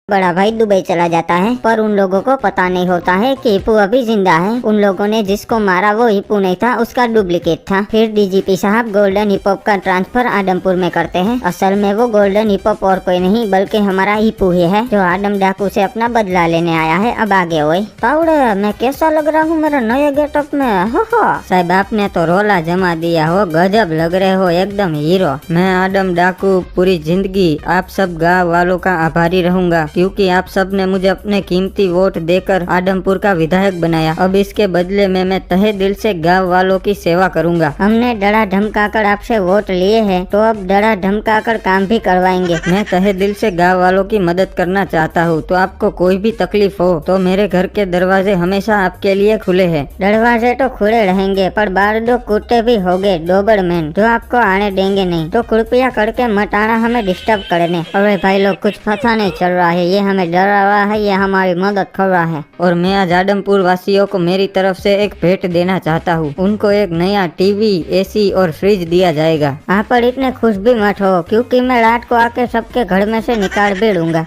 बड़ा भाई दुबई चला जाता है, पर उन लोगों को पता नहीं होता है कि हिप्पू अभी जिंदा है। उन लोगों ने जिसको मारा वो हिप्पू नहीं था, उसका डुप्लीकेट था। फिर डीजीपी साहब गोल्डन हिपहॉप का ट्रांसफर आदमपुर में करते हैं। असल में वो गोल्डन हिपहॉप और कोई नहीं बल्कि हमारा हिप्पू ही है, जो आदम डाकू से अपना बदला लेने आया है। अब आगे हुए ताउड़े, मैं कैसा लग रहा हूँ मेरे नए गेटअप में? हो साहब, आपने तो रोला जमा दिया हो, गजब लग रहे हो, एकदम हीरो। मैं आदम डाकू पूरी जिंदगी आप सब गाँव वालों का आभारी रहूंगा, क्योंकि आप सब ने मुझे अपने कीमती वोट देकर आदमपुर का विधायक बनाया। अब इसके बदले में मैं तहे दिल से गांव वालों की सेवा करूंगा। हमने डरा धमकाकर आपसे वोट लिए हैं, तो अब डरा धमकाकर काम भी करवाएंगे। मैं तहे दिल से गांव वालों की मदद करना चाहता हूँ, तो आपको कोई भी तकलीफ हो तो मेरे घर के दरवाजे हमेशा आपके लिए खुले हैं। दरवाजे तो खुले रहेंगे, पर बाहर दो कुत्ते भी होंगे डोबरमैन, जो आपको आने देंगे नहीं। तो कृपया करके मत आना हमें डिस्टर्ब करने। अरे भाई लोग, कुछ पता नहीं चल रहा है, ये हमें डरा रहा है, ये हमारी मदद कर रहा है। और मैं आज आदमपुर वासियों को मेरी तरफ से एक भेंट देना चाहता हूँ। उनको एक नया टीवी, एसी और फ्रिज दिया जाएगा। आप पर इतने खुश भी मत हो, क्योंकि मैं रात को आके सबके घर में से निकाल भी लूंगा।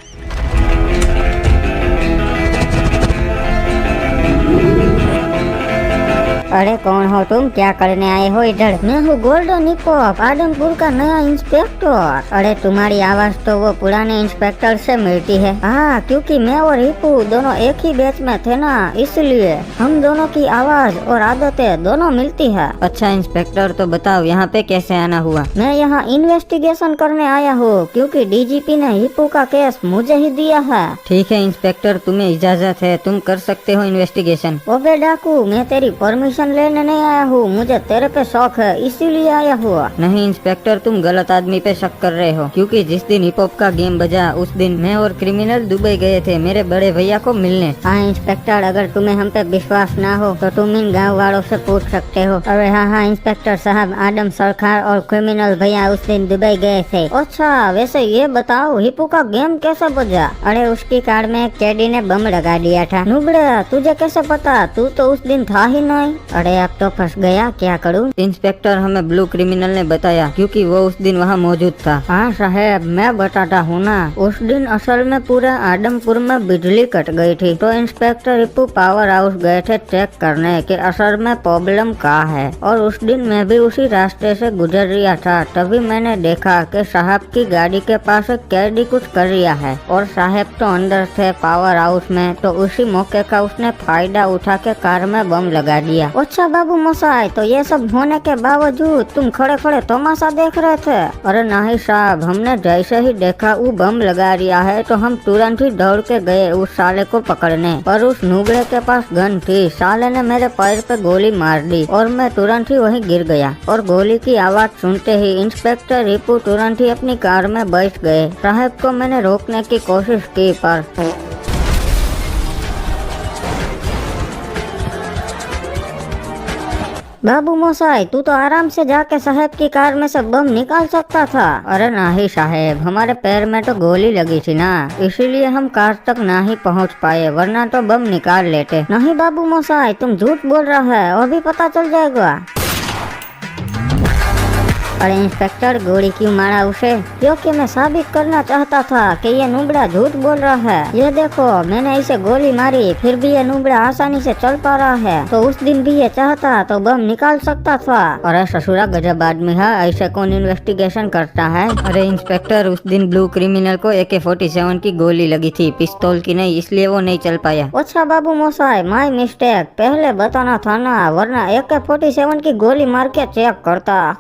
अरे कौन हो तुम, क्या करने आए हो इधर? मैं हूँ गोल्डन हिपहॉप, आदमपुर का नया इंस्पेक्टर। अरे तुम्हारी आवाज तो वो पुराने इंस्पेक्टर से मिलती है। हाँ, क्योंकि मैं और हिप्पू दोनों एक ही बैच में थे ना, इसलिए हम दोनों की आवाज और आदतें दोनों मिलती है। अच्छा इंस्पेक्टर, तो बताओ यहाँ पे कैसे आना हुआ? मैं यहाँ इन्वेस्टिगेशन करने आया हूँ, क्योंकि डीजीपी ने हिप्पू का केस मुझे ही दिया है। ठीक है इंस्पेक्टर, तुम्हें इजाजत है, तुम कर सकते हो इन्वेस्टिगेशन। ओबे डाकू, मैं तेरी परमिशन लेने नहीं आया हूँ, मुझे तेरे पे शौक है, इसीलिए आया हुआ। नहीं इंस्पेक्टर, तुम गलत आदमी पे शक कर रहे हो, क्योंकि जिस दिन हिपहॉप का गेम बजा उस दिन मैं और क्रिमिनल दुबई गए थे मेरे बड़े भैया को मिलने। हाँ इंस्पेक्टर, अगर तुम्हें हम पे विश्वास ना हो तो तुम इन गाँव वालों से पूछ सकते हो। अरे हाँ इंस्पेक्टर साहब, आदम सरकार और क्रिमिनल भैया उस दिन दुबई गए थे। अच्छा वैसे ये बताओ, हिप्पू का गेम कैसे बजा? अरे उसकी कार में एक कैदी ने बम लगा दिया था। नुबड़े, तुझे कैसे पता? तू तो उस दिन था ही नहीं। अरे अब तो फंस गया, क्या करूं? इंस्पेक्टर, हमें ब्लू क्रिमिनल ने बताया, क्योंकि वो उस दिन वहाँ मौजूद था। हाँ साहब, मैं बताता हूँ ना। उस दिन असल में पूरे आदमपुर में बिजली कट गई थी, तो इंस्पेक्टर हिप्पू पावर हाउस गए थे चेक करने कि असल में प्रॉब्लम क्या है। और उस दिन मैं भी उसी रास्ते से गुजर रहा था, तभी मैंने देखा कि साहब की गाड़ी के पास एक कैदी कुछ कर रहा है, और साहब तो अंदर थे पावर हाउस में। तो उसी मौके का उसने फायदा उठा के कार में बम लगा दिया। अच्छा बाबू मसाई, तो ये सब होने के बावजूद तुम खड़े खड़े तमाशा देख रहे थे? अरे नहीं साहब, हमने जैसे ही देखा वो बम लगा रिया है, तो हम तुरंत ही दौड़ के गए उस साले को पकड़ने। पर उस नुबड़े के पास गन थी, साले ने मेरे पैर पे गोली मार दी और मैं तुरंत ही वहीं गिर गया। और गोली की आवाज सुनते ही इंस्पेक्टर हिप्पू तुरंत ही अपनी कार में बैठ गए। साहब को मैंने रोकने की कोशिश की, पर बाबू मोसाई, तू तो आराम से जाके साहब की कार में से बम निकाल सकता था। अरे नहीं साहब, हमारे पैर में तो गोली लगी थी ना, इसीलिए हम कार तक ना ही पहुंच पाए, वरना तो बम निकाल लेते। नहीं बाबू मोसाई, तुम झूठ बोल रहा है, और भी पता चल जाएगा। अरे इंस्पेक्टर, गोली क्यों मारा उसे? क्योंकि मैं साबित करना चाहता था कि ये नुबड़ा झूठ बोल रहा है। ये देखो, मैंने इसे गोली मारी, फिर भी ये नुबड़ा आसानी से चल पा रहा है। तो उस दिन भी ये चाहता तो बम निकाल सकता था। अरे ससुरा गजब आदमी है, ऐसे कौन इन्वेस्टिगेशन करता है? अरे इंस्पेक्टर, उस दिन ब्लू क्रिमिनल को AK-47 की गोली लगी थी, पिस्तौल की नहीं, इसलिए वो नहीं चल पाया। अच्छा बाबू मोसाई, माय मिस्टेक, पहले बताना था ना, वरना AK-47 की गोली मार के चेक करता।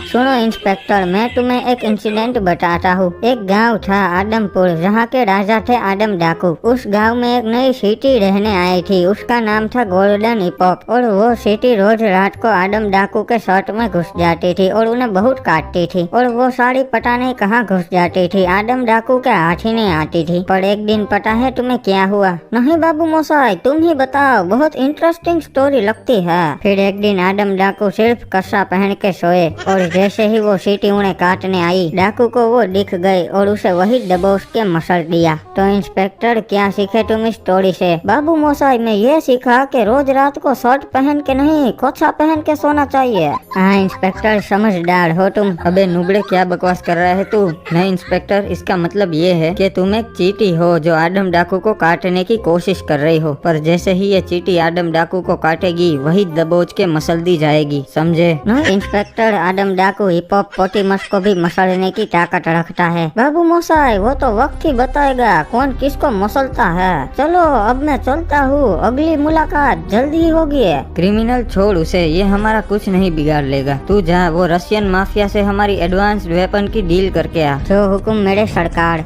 सुनो इंस्पेक्टर, मैं तुम्हें एक इंसिडेंट बताता हूँ। एक गांव था आदमपुर, जहाँ के राजा थे आदम डाकू। उस गांव में एक नई सिटी रहने आई थी, उसका नाम था गोल्डन हिपहॉप। और वो सिटी रोज रात को आदम डाकू के शर्ट में घुस जाती थी और उन्हें बहुत काटती थी। और वो साड़ी पता नहीं कहाँ घुस जाती थी, आदम डाकू के हाथ ही नहीं आती थी। पर एक दिन पता है तुम्हें क्या हुआ? नहीं बाबू मोसाई, तुम ही बताओ, बहुत इंटरेस्टिंग स्टोरी लगती है। फिर एक दिन आदम डाकू सिर्फ कस्सा पहन के सोए, और जैसे ही वो सीटी उन्हें काटने आई, डाकू को वो दिख गई और उसे वही दबोच के मसल दिया। तो इंस्पेक्टर, क्या सीखे तुम इस स्टोरी से? बाबू मोसाई, मैं ये सीखा कि रोज रात को शर्ट पहन के नहीं, कोछा पहन के सोना चाहिए। हाँ इंस्पेक्टर, समझदार हो तुम। अबे नुबड़े, क्या बकवास कर रहा है तू? नहीं इंस्पेक्टर, इसका मतलब ये है कि तुम एक चींटी हो जो आदम डाकू को काटने की कोशिश कर रही हो, पर जैसे ही ये चींटी आदम डाकू को काटेगी वही दबोच के मसल दी जाएगी, समझे? नहीं इंस्पेक्टर, आदम डाकू हिप्पोपोटेमस को भी मसलने की ताकत रखता है। बाबू मोसाई, वो तो वक्त ही बताएगा कौन किसको मसलता है। चलो अब मैं चलता हूँ, अगली मुलाकात जल्दी ही होगी। क्रिमिनल छोड़ उसे, ये हमारा कुछ नहीं बिगाड़ लेगा। तू जा, वो रशियन माफिया से हमारी एडवांस वेपन की डील करके आ। जो हुक्म मेरे सरकार।